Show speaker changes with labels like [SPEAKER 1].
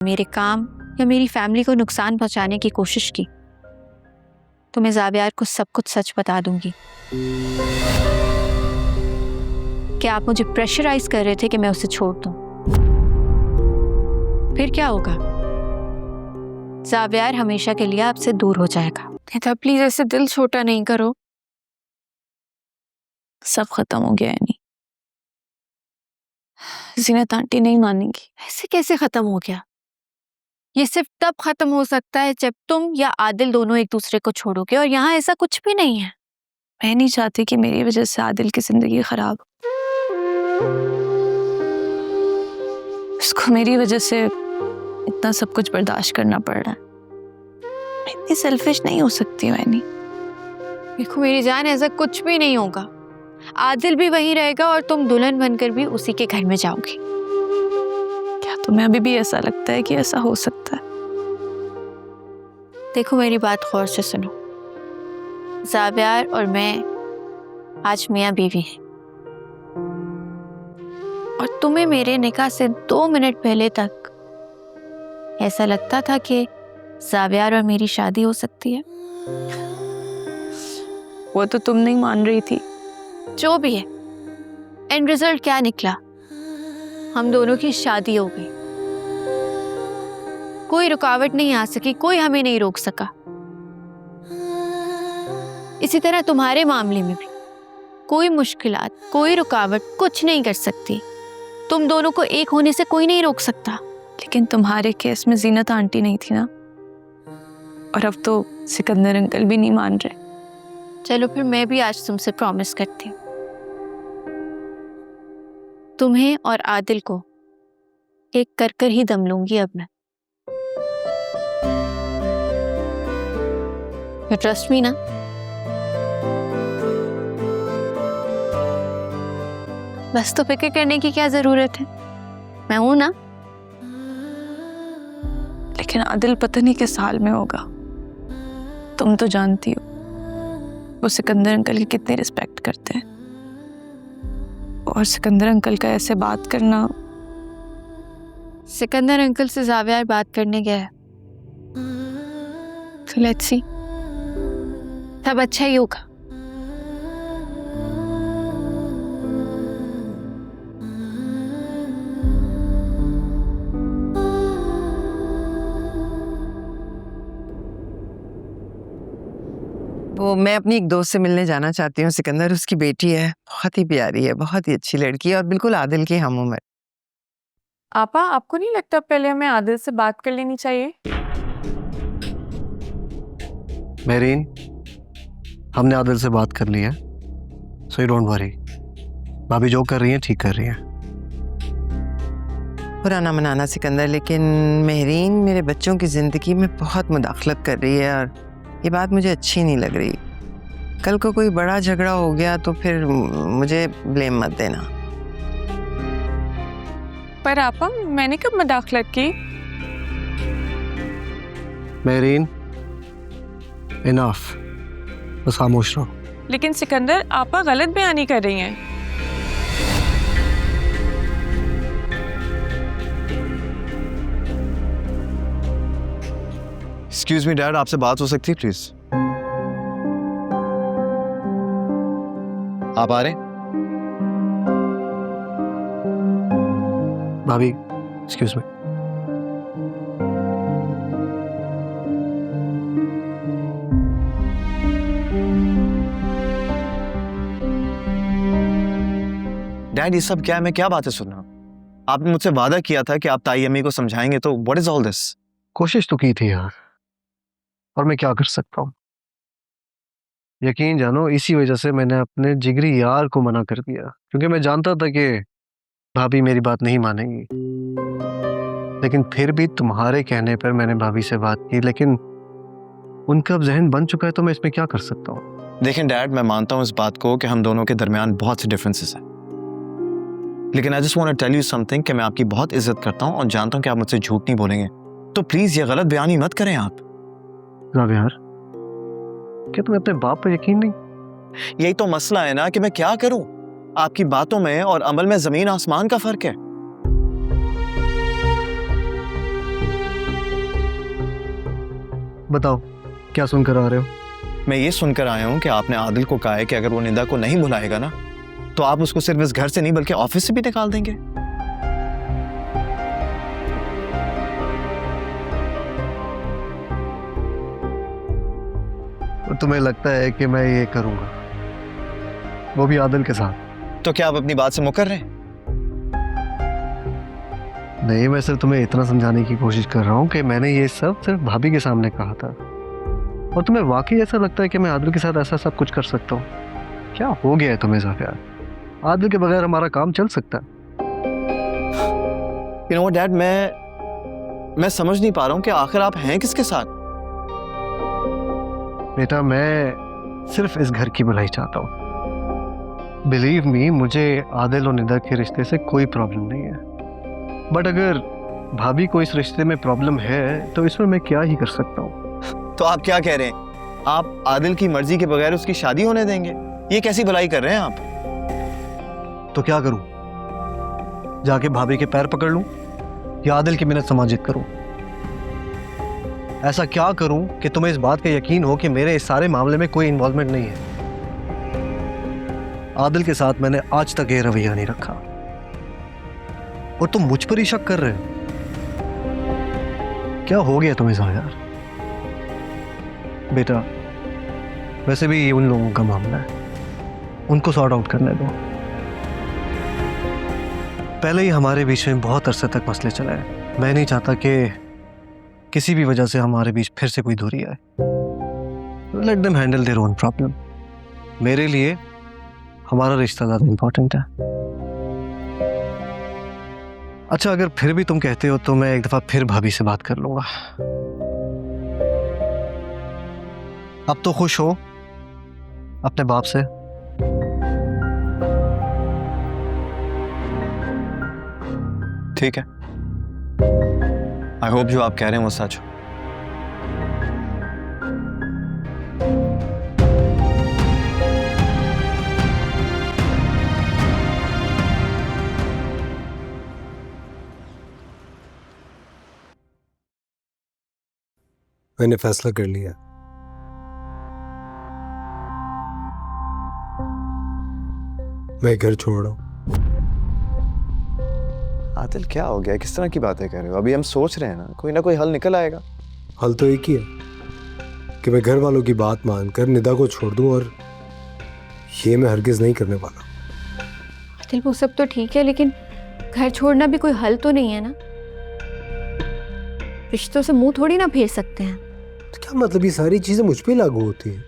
[SPEAKER 1] मेरे काम या मेरी फैमिली को नुकसान पहुंचाने की कोशिश की तो मैं ज़ावियार को सब कुछ सच बता दूंगी। क्या आप मुझे प्रेशराइज कर रहे थे कि मैं उसे छोड़ दूं? फिर क्या होगा? ज़ावियार हमेशा के लिए आपसे दूर हो जाएगा। नेता प्लीज ऐसे दिल छोटा नहीं करो।
[SPEAKER 2] सब खत्म हो गया है नहीं, ज़ीनत आंटी नहीं मानेंगी।
[SPEAKER 1] ऐसे कैसे खत्म हो गया? ये सिर्फ तब खत्म हो सकता है जब तुम या आदिल दोनों एक दूसरे को छोड़ोगे, और यहाँ ऐसा कुछ भी नहीं है।
[SPEAKER 2] मैं नहीं चाहती कि मेरी वजह से आदिल की जिंदगी खराब हो। उसको मेरी वजह से इतना सब कुछ बर्दाश्त करना पड़ रहा है। मैं इतनी सेल्फिश नहीं हो सकती मैनी।
[SPEAKER 1] देखो मेरी जान, ऐसा कुछ भी नहीं होगा। आदिल भी वहीं रहेगा और तुम दुल्हन बनकर भी उसी के घर में जाओगी।
[SPEAKER 2] क्या तुम्हें अभी भी ऐसा लगता है कि ऐसा हो सकता है?
[SPEAKER 1] देखो मेरी बात गौर से सुनो। ज़ावियार और मैं आज मियाँ बीवी हैं, और तुम्हें मेरे निकाह से 2 मिनट पहले तक ऐसा लगता था कि ज़ावियार और मेरी शादी हो सकती है।
[SPEAKER 2] वो तो तुम नहीं मान रही थी।
[SPEAKER 1] जो भी है, एंड रिजल्ट क्या निकला? हम दोनों की शादी हो गई। कोई रुकावट नहीं आ सकी, कोई हमें नहीं रोक सका। इसी तरह तुम्हारे मामले में भी कोई मुश्किलात, कोई रुकावट कुछ नहीं कर सकती। तुम दोनों को एक होने से कोई नहीं रोक सकता।
[SPEAKER 2] लेकिन तुम्हारे केस में ज़ीनत आंटी नहीं थी ना, और अब तो सिकंदर अंकल भी नहीं मान रहे।
[SPEAKER 1] चलो फिर मैं भी आज तुमसे प्रॉमिस करती हूँ, तुम्हें और आदिल को एक कर कर ही दम लूंगी अब मैं। You trust me ना? बस तो फिक्र करने की क्या जरूरत है, मैं हूं ना।
[SPEAKER 2] लेकिन आदिल पता नहीं किस हाल में होगा। तुम तो जानती हो वो सिकंदर अंकल की कितनी रिस्पेक्ट करते हैं, और सिकंदर अंकल का ऐसे बात करना।
[SPEAKER 1] सिकंदर अंकल से ज़ावियार बात करने गया है, तो लेट्स सी, सब अच्छा ही होगा।
[SPEAKER 3] वो मैं अपनी एक दोस्त से मिलने जाना चाहती हूँ सिकंदर। उसकी बेटी है, बहुत ही प्यारी है, बहुत ही अच्छी लड़की है, और बिल्कुल आदिल की हम उम्र।
[SPEAKER 4] आपा, आपको नहीं लगता पहले हमें आदिल से बात कर लेनी चाहिए?
[SPEAKER 5] मेरीन, हमने आदिल से बात कर ली है, सो यू डोंट वरी। भाभी जो कर रही है ठीक कर रही है।
[SPEAKER 3] पुराना मनाना सिकंदर, लेकिन मेहरीन मेरे बच्चों की जिंदगी में बहुत मुदाखलत कर रही है, और ये बात मुझे अच्छी नहीं लग रही। कल को कोई बड़ा झगड़ा हो गया तो फिर मुझे ब्लेम मत देना।
[SPEAKER 4] पर आपा, मैंने कब मुदाखलत की?
[SPEAKER 5] मेरीन, इनफ, बस खामोश रहो।
[SPEAKER 4] लेकिन सिकंदर, आपा गलत बयानी कर रही हैं।
[SPEAKER 6] एक्सक्यूज मी डैड, आपसे बात हो सकती है प्लीज? आप आ रहे?
[SPEAKER 5] भाभी, एक्सक्यूज मी।
[SPEAKER 6] डैड ये सब क्या है? मैं क्या बातें सुन रहा हूँ? आपने मुझसे वादा किया था कि आप ताई अम्मी को समझाएंगे, तो व्हाट इज ऑल दिस?
[SPEAKER 5] कोशिश तो की थी यार, और मैं क्या कर सकता हूँ। यकीन जानो, इसी वजह से मैंने अपने जिगरी यार को मना कर दिया, क्योंकि मैं जानता था कि भाभी मेरी बात नहीं मानेंगी। लेकिन फिर भी तुम्हारे कहने पर मैंने भाभी से बात की, लेकिन उनका अब जहन बन चुका है, तो मैं इसमें क्या कर सकता हूँ।
[SPEAKER 6] देखें डैड, मैं मानता हूँ इस बात को कि हम दोनों के दरमियान बहुत से डिफरेंसेस हैं, लेकिन I just want to tell you something कि मैं आपकी बहुत इज्जत करता हूँ और जानता हूँ कि आप मुझसे झूठ नहीं बोलेंगे, तो प्लीज ये गलत बयानी मत करें आप।
[SPEAKER 5] ज़ावियार, क्या तुम्हें अपने बाप पर यकीन नहीं?
[SPEAKER 6] यही तो मसला है ना कि मैं क्या करूं। आपकी बातों में और अमल में जमीन आसमान का फर्क है।
[SPEAKER 5] बताओ क्या सुनकर आ रहे हो?
[SPEAKER 6] मैं ये सुनकर आया हूँ कि आपने आदिल को कहा है कि अगर वो निदा को नहीं बुलाएगा ना तो आप उसको सिर्फ इस घर से नहीं बल्कि ऑफिस से भी निकाल देंगे।
[SPEAKER 5] और तुम्हें लगता है कि मैं ये करूंगा, वो भी आदिल के साथ?
[SPEAKER 6] तो क्या आप अपनी बात से मुकर रहे हैं?
[SPEAKER 5] नहीं, मैं सिर्फ तुम्हें इतना समझाने की कोशिश कर रहा हूँ कि मैंने ये सब सिर्फ भाभी के सामने कहा था। और तुम्हें वाकई ऐसा लगता है कि मैं आदिल के साथ ऐसा सब कुछ कर सकता हूँ? क्या हो गया है तुम्हें ज़ाफिया? आदिल के बगैर हमारा काम चल सकता है?
[SPEAKER 6] You know what, डैड, मैं समझ नहीं पा रहा हूँ कि आखिर आप हैं किसके साथ?
[SPEAKER 5] बेटा, मैं सिर्फ इस घर की भलाई चाहता हूँ। बिलीव मी, मुझे आदिल और निदा के रिश्ते से कोई प्रॉब्लम नहीं है। बट अगर भाभी को इस रिश्ते में प्रॉब्लम है तो इसमें मैं क्या ही कर सकता हूँ?
[SPEAKER 6] तो आप क्या कह रहे हैं? आप आदिल की मर्जी के बगैर उसकी शादी होने देंगे? ये कैसी भलाई कर रहे हैं आप?
[SPEAKER 5] तो क्या करूँ? जाके भाभी के पैर पकड़ लूँ या आदिल की मिन्नत समाजित करूँ? ऐसा क्या करूँ कि तुम्हें इस बात का यकीन हो कि मेरे इस सारे मामले में कोई इन्वॉल्वमेंट नहीं है? आदिल के साथ मैंने आज तक ये रवैया नहीं रखा और तुम मुझ पर ही शक कर रहे हो। क्या हो गया तुम्हें यार? बेटा, वैसे भी ये उन लोगों का मामला है, उनको सॉर्ट आउट करने दो। पहले ही हमारे बीच में बहुत अरसे तक मसले चले हैं। मैं नहीं चाहता कि किसी भी वजह से हमारे बीच फिर से कोई दूरी आए। Let them handle their own problem. मेरे लिए हमारा रिश्ता ज़्यादा इंपॉर्टेंट है। अच्छा, अगर फिर भी तुम कहते हो तो मैं एक दफ़ा फिर भाभी से बात कर लूँगा। अब तो खुश हो अपने बाप से?
[SPEAKER 6] ठीक है, आई होप जो आप कह रहे हैं वो सच हो।
[SPEAKER 7] मैंने फैसला कर लिया। मैं घर छोड़ रहा हूं।
[SPEAKER 6] आदिल, क्या हो गया? किस तरह की बातें कर रहे हो? अभी हम सोच रहे हैं ना कोई हल निकल आएगा।
[SPEAKER 7] हल तो एक ही है कि मैं घर वालों की बात मानकर निदा को छोड़ दूं, और ये मैं हरगिज नहीं करने वाला।
[SPEAKER 1] दिल, वो सब तो ठीक है, लेकिन घर छोड़ना भी कोई हल तो नहीं है ना। रिश्तों से मुंह थोड़ी ना फेर सकते हैं।
[SPEAKER 7] तो क्या मतलब ये सारी चीजें मुझ पे लागू होती हैं?